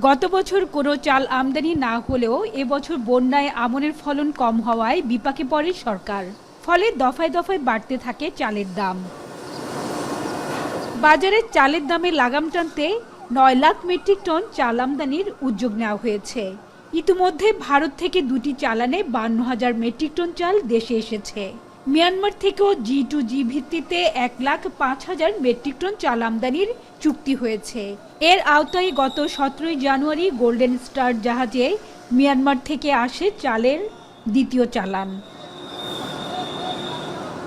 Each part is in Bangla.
গত বছর কোনো চাল আমদানি না হলেও এবছর বন্যায় আমনের ফলন কম হওয়ায় বিপাকে পড়ে সরকার। ফলে দফায় দফায় বাড়তে থাকে চালের দাম। বাজারে চালের দামে লাগাম টানতে 9 লাখ মেট্রিক টন চাল আমদানির উদ্যোগ নেওয়া হয়েছে। ইতিমধ্যে ভারত থেকে দুটি চালানে 52,000 মেট্রিক টন চাল দেশে এসেছে। মিয়ানমার থেকেও G2G ভিত্তিতে 1,05,000 মেট্রিক টন চাল আমদানির চুক্তি হয়েছে। এর আওতায় গত 17 জানুয়ারি গোল্ডেন স্টার জাহাজে মিয়ানমার থেকে আসে চালের দ্বিতীয় চালান।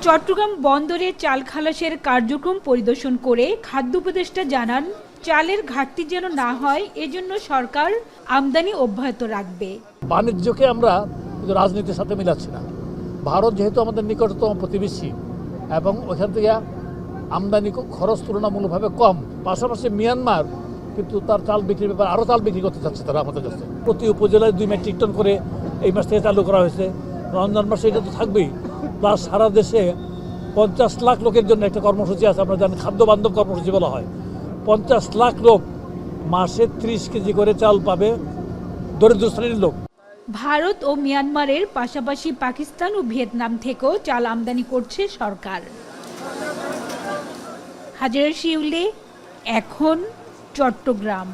চট্টগ্রাম বন্দরে চাল খালাসের কার্যক্রম পরিদর্শন করে খাদ্য উপদেষ্টা জানান, চালের ঘাটতি যেন না হয় এজন্য সরকার আমদানি অব্যাহত রাখবে। বাণিজ্যকে আমরা রাজনীতির সাথে মিলাচ্ছি না। ভারত যেহেতু আমাদের নিকটতম প্রতিবেশী এবং ওইখান থেকে আমদানি খরচ তুলনামূলকভাবে কম, পাশাপাশি মিয়ানমার কিন্তু তার চাল বিক্রির ব্যাপারে আরও চাল বিক্রি করতে চাচ্ছে তারা আমাদের কাছে। প্রতি উপজেলায় 2 মেট্রিক টন করে এই মাস থেকে চালু করা হয়েছে। রমজান মাসে এটা তো থাকবেই, প্লাস সারা দেশে 50 লাখ লোকের জন্য একটা কর্মসূচি আছে, আমরা জানি খাদ্য বান্ধব কর্মসূচি বলা হয়। 50 লাখ লোক মাসে 30 কেজি করে চাল পাবে, দরিদ্র শ্রেণীর লোক। ভারত ও মিয়ানমারের পাশাপাশি পাকিস্তান ও ভিয়েতনাম থেকেও চাল আমদানি করছে সরকার। হাজারা শিউলি, এখন, চট্টগ্রাম।